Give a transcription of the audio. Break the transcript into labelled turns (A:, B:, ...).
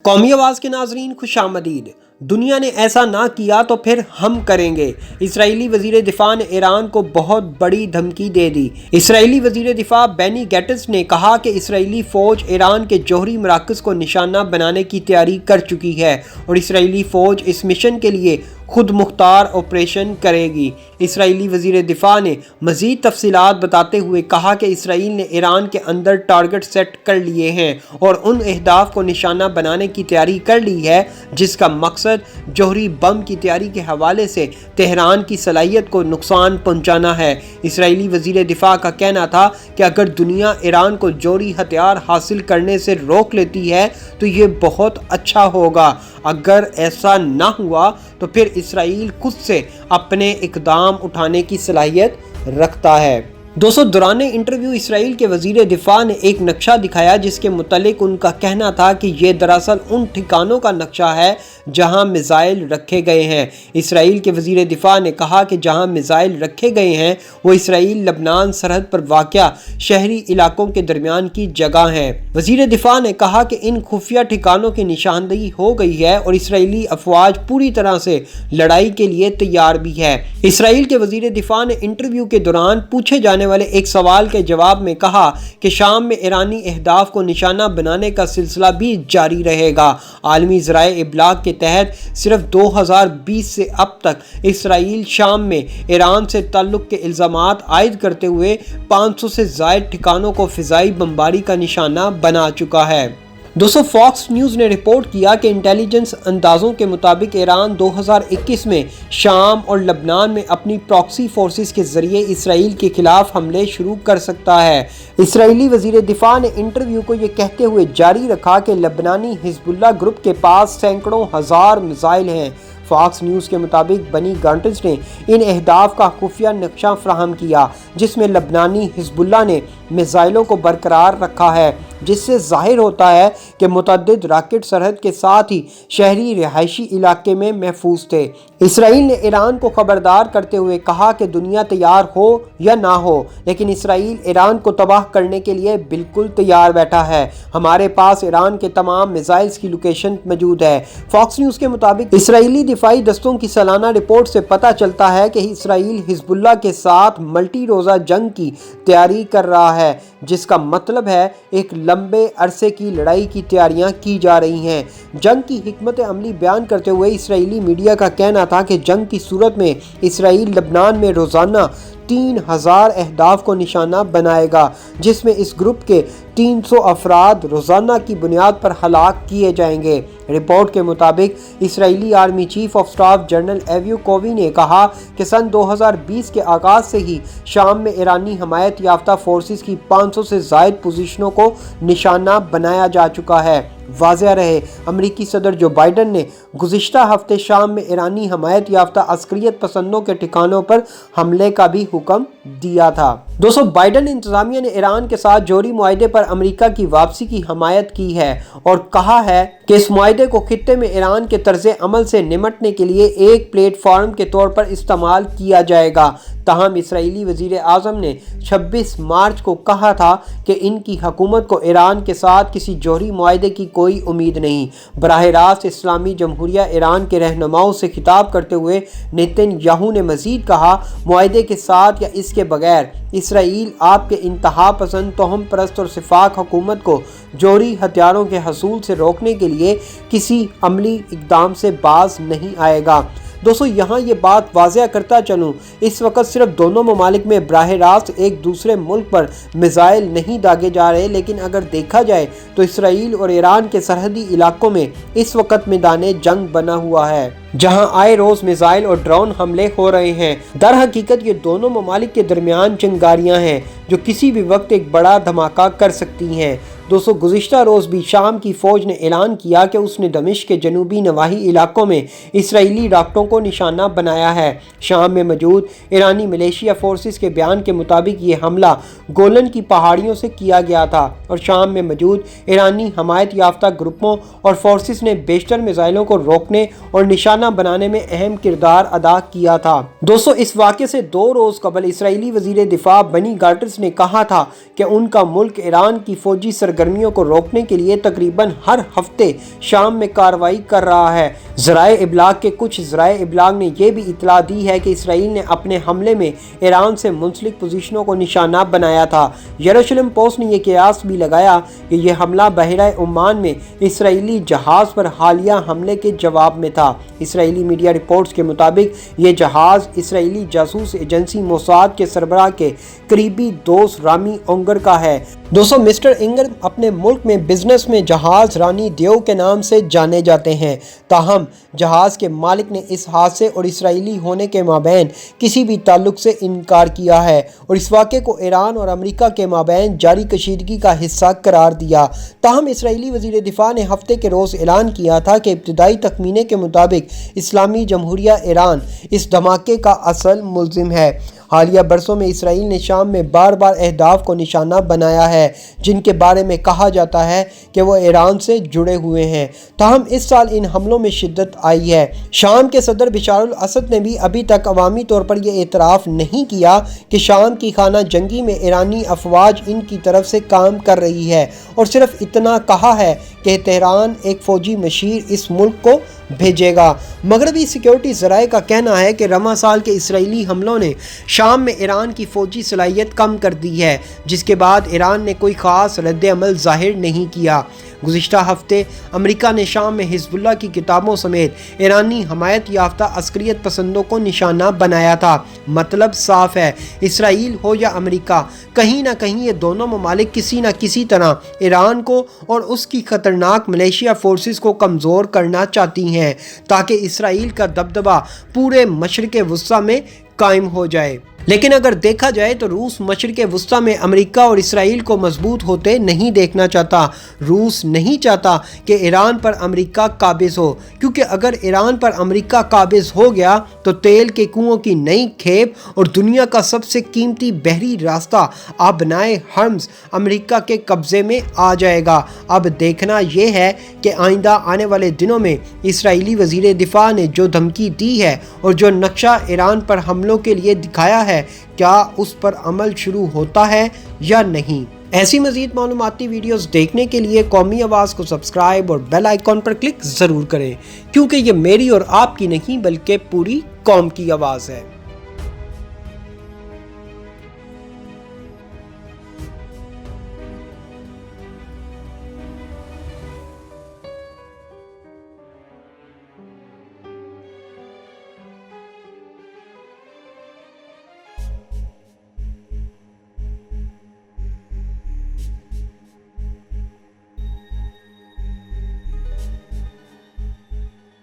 A: قومی آواز کے ناظرین خوش آمدید۔ دنیا نے ایسا نہ کیا تو پھر ہم کریں گے۔ اسرائیلی وزیر دفاع نے ایران کو بہت بڑی دھمکی دے دی۔ اسرائیلی وزیر دفاع بینی گیٹس نے کہا کہ اسرائیلی فوج ایران کے جوہری مراکز کو نشانہ بنانے کی تیاری کر چکی ہے اور اسرائیلی فوج اس مشن کے لیے خود مختار آپریشن کرے گی۔ اسرائیلی وزیر دفاع نے مزید تفصیلات بتاتے ہوئے کہا کہ اسرائیل نے ایران کے اندر ٹارگٹ سیٹ کر لیے ہیں اور ان اہداف کو نشانہ بنانے کی تیاری کر لی ہے جس کا مقصد جوہری بم کی تیاری کے حوالے سے تہران کی صلاحیت کو نقصان پہنچانا ہے۔ اسرائیلی وزیر دفاع کا کہنا تھا کہ اگر دنیا ایران کو جوہری ہتھیار حاصل کرنے سے روک لیتی ہے تو یہ بہت اچھا ہوگا۔ اگر ایسا نہ ہوا تو پھر اسرائیل خود سے اپنے اقدام اٹھانے کی صلاحیت رکھتا ہے۔ دوران انٹرویو اسرائیل کے وزیر دفاع نے ایک نقشہ دکھایا جس کے متعلق ان کا کہنا تھا کہ یہ دراصل ان ٹھکانوں کا نقشہ ہے جہاں میزائل رکھے گئے ہیں۔ اسرائیل کے وزیر دفاع نے کہا کہ جہاں میزائل رکھے گئے ہیں وہ اسرائیل لبنان سرحد پر واقع شہری علاقوں کے درمیان کی جگہ ہیں۔ وزیر دفاع نے کہا کہ ان خفیہ ٹھکانوں کی نشاندہی ہو گئی ہے اور اسرائیلی افواج پوری طرح سے لڑائی کے لیے تیار بھی ہے۔ اسرائیل کے وزیر دفاع نے انٹرویو کے دوران پوچھے جانے والے ایک سوال کے جواب میں کہا کہ شام میں ایرانی اہداف کو نشانہ بنانے کا سلسلہ بھی جاری رہے گا۔ عالمی ذرائع ابلاغ کے تحت صرف 2020 سے اب تک اسرائیل شام میں ایران سے تعلق کے الزامات عائد کرتے ہوئے 500 سے زائد ٹھکانوں کو فضائی بمباری کا نشانہ بنا چکا ہے۔ فاکس نیوز نے رپورٹ کیا کہ انٹیلیجنس اندازوں کے مطابق ایران 2021 میں شام اور لبنان میں اپنی پراکسی فورسز کے ذریعے اسرائیل کے خلاف حملے شروع کر سکتا ہے۔ اسرائیلی وزیر دفاع نے انٹرویو کو یہ کہتے ہوئے جاری رکھا کہ لبنانی حزب اللہ گروپ کے پاس سینکڑوں ہزار میزائل ہیں۔ فاکس نیوز کے مطابق بنی گانٹس نے ان اہداف کا خفیہ نقشہ فراہم کیا جس میں لبنانی حزب اللہ نے میزائلوں کو برقرار رکھا ہے، جس سے ظاہر ہوتا ہے کہ متعدد راکٹ سرحد کے ساتھ ہی شہری رہائشی علاقے میں محفوظ تھے۔ اسرائیل نے ایران کو خبردار کرتے ہوئے کہا کہ دنیا تیار ہو یا نہ ہو لیکن اسرائیل ایران کو تباہ کرنے کے لیے بالکل تیار بیٹھا ہے۔ ہمارے پاس ایران کے تمام میزائلز کی لوکیشن موجود ہے۔ فاکس نیوز کے مطابق اسرائیلی دفاعی دستوں کی سالانہ رپورٹ سے پتہ چلتا ہے کہ اسرائیل حزب اللہ کے ساتھ ملٹی روزہ جنگ کی تیاری کر رہا ہے، جس کا مطلب ہے ایک لمبے عرصے کی لڑائی کی تیاریاں کی جا رہی ہیں۔ جنگ کی حکمت عملی بیان کرتے ہوئے اسرائیلی میڈیا کا کہنا تھا کہ جنگ کی صورت میں اسرائیل لبنان میں روزانہ 3000 اہداف کو نشانہ بنائے گا، جس میں اس گروپ کے 300 افراد روزانہ کی بنیاد پر ہلاک کیے جائیں گے۔ رپورٹ کے مطابق اسرائیلی army chief of staff general Aviv Kochavi نے کہا کہ سن 2020 کے آغاز سے ہی شام میں ایرانی حمایت یافتہ فورسز کی 500 سے زائد پوزیشنوں کو نشانہ بنایا جا چکا ہے۔ واضح رہے، امریکی صدر جو بائیڈن نے گزشتہ ہفتے شام میں ایرانی حمایت یافتہ عسکریت پسندوں کے ٹھکانوں پر حملے کا بھی حکم دیا تھا۔ بائیڈن انتظامیہ نے ایران کے ساتھ جوہری معاہدے پر امریکہ کی واپسی کی حمایت کی ہے اور کہا ہے کہ اس معاہدے کو خطے میں ایران کے طرز عمل سے نمٹنے کے لیے ایک پلیٹ فارم کے طور پر استعمال کیا جائے گا۔ تاہم اسرائیلی وزیر اعظم نے 26 مارچ کو کہا تھا کہ ان کی حکومت کو ایران کے ساتھ کسی جوہری معاہدے کی کوئی امید نہیں۔ براہ راست اسلامی جمہوریہ ایران کے رہنماؤں سے خطاب کرتے ہوئے نیتن یاہو نے مزید کہا، معاہدے کے ساتھ یا اس کے بغیر اسرائیل آپ کے انتہا پسند توہم پرست اور سفاک حکومت کو جوہری ہتھیاروں کے حصول سے روکنے کے لیے کسی عملی اقدام سے باز نہیں آئے گا۔ یہاں یہ بات واضح کرتا چلوں، اس وقت صرف دونوں ممالک میں براہ راست ایک دوسرے ملک پر میزائل نہیں داغے جا رہے، لیکن اگر دیکھا جائے تو اسرائیل اور ایران کے سرحدی علاقوں میں اس وقت میدان جنگ بنا ہوا ہے جہاں آئے روز میزائل اور ڈرون حملے ہو رہے ہیں۔ در حقیقت یہ دونوں ممالک کے درمیان چنگاریاں ہیں جو کسی بھی وقت ایک بڑا دھماکہ کر سکتی ہیں۔ گزشتہ روز بھی شام کی فوج نے اعلان کیا کہ اس نے دمشق کے جنوبی نواحی علاقوں میں اسرائیلی راکٹوں کو نشانہ بنایا ہے۔ شام میں موجود ایرانی ملیشیا فورسز کے بیان کے مطابق یہ حملہ گولن کی پہاڑیوں سے کیا گیا تھا اور شام میں موجود ایرانی حمایت یافتہ گروپوں اور فورسز نے بیشتر میزائلوں کو روکنے اور نشانہ نشانہ بنانے میں اہم کردار ادا کیا تھا۔ دوستو، اس واقعے سے 2 روز قبل اسرائیلی وزیر دفاع بنی گارٹس نے کہا تھا کہ ان کا ملک ایران کی فوجی سرگرمیوں کو روکنے کے لیے تقریباً ہر ہفتے شام میں کارروائی کر رہا ہے۔ ذرائع ابلاغ کے کچھ ذرائع ابلاغ نے یہ بھی اطلاع دی ہے کہ اسرائیل نے اپنے حملے میں ایران سے منسلک پوزیشنوں کو نشانہ بنایا تھا۔ یروشلم پوسٹ نے یہ قیاس بھی لگایا کہ یہ حملہ بحیرہ عمان میں اسرائیلی جہاز پر حالیہ حملے کے جواب میں تھا۔ اسرائیلی میڈیا رپورٹس کے مطابق یہ جہاز اسرائیلی جاسوس ایجنسی موساد کے سربراہ کے قریبی دوست رامی اونگر کا ہے۔ دوستو، مسٹر انگر اپنے ملک میں بزنس میں جہاز رانی دیو کے نام سے جانے جاتے ہیں، تاہم جہاز کے مالک نے اس حادثے اور اسرائیلی ہونے کے مابین کسی بھی تعلق سے انکار کیا ہے اور اس واقعے کو ایران اور امریکہ کے مابین جاری کشیدگی کا حصہ قرار دیا۔ تاہم اسرائیلی وزیر دفاع نے ہفتے کے روز اعلان کیا تھا کہ ابتدائی تخمینے کے مطابق اسلامی جمہوریہ ایران اس دھماکے کا اصل ملزم ہے۔ حالیہ برسوں میں اسرائیل نے شام میں بار بار اہداف کو نشانہ بنایا ہے جن کے بارے میں کہا جاتا ہے کہ وہ ایران سے جڑے ہوئے ہیں، تاہم اس سال ان حملوں میں شدت آئی ہے۔ شام کے صدر بشار الاسد نے بھی ابھی تک عوامی طور پر یہ اعتراف نہیں کیا کہ شام کی خانہ جنگی میں ایرانی افواج ان کی طرف سے کام کر رہی ہے، اور صرف اتنا کہا ہے کہ تہران ایک فوجی مشیر اس ملک کو بھیجے گا۔ مغربی سیکیورٹی ذرائع کا کہنا ہے کہ رواں سال کے اسرائیلی حملوں نے شام میں ایران کی فوجی صلاحیت کم کر دی ہے، جس کے بعد ایران نے کوئی خاص رد عمل ظاہر نہیں کیا۔ گزشتہ ہفتے امریکہ نے شام میں حزب اللہ کی کتابوں سمیت ایرانی حمایت یافتہ عسکریت پسندوں کو نشانہ بنایا تھا۔ مطلب صاف ہے، اسرائیل ہو یا امریکہ، کہیں نہ کہیں یہ دونوں ممالک کسی نہ کسی طرح ایران کو اور اس کی خطرناک ملیشیا فورسز کو کمزور کرنا چاہتی ہیں تاکہ اسرائیل کا دبدبہ پورے مشرق وسطیٰ میں قائم ہو جائے۔ لیکن اگر دیکھا جائے تو روس مشرق وسطیٰ میں امریکہ اور اسرائیل کو مضبوط ہوتے نہیں دیکھنا چاہتا۔ روس نہیں چاہتا کہ ایران پر امریکہ قابض ہو، کیونکہ اگر ایران پر امریکہ قابض ہو گیا تو تیل کے کنووں کی نئی کھیپ اور دنیا کا سب سے قیمتی بحری راستہ آبنائے ہرمز امریکہ کے قبضے میں آ جائے گا۔ اب دیکھنا یہ ہے کہ آئندہ آنے والے دنوں میں اسرائیلی وزیر دفاع نے جو دھمکی دی ہے اور جو نقشہ ایران پر حملوں کے لیے دکھایا ہے، کیا اس پر عمل شروع ہوتا ہے یا نہیں۔ ایسی مزید معلوماتی ویڈیوز دیکھنے کے لیے قومی آواز کو سبسکرائب اور بیل آئیکن پر کلک ضرور کریں، کیونکہ یہ میری اور آپ کی نہیں بلکہ پوری قوم کی آواز ہے۔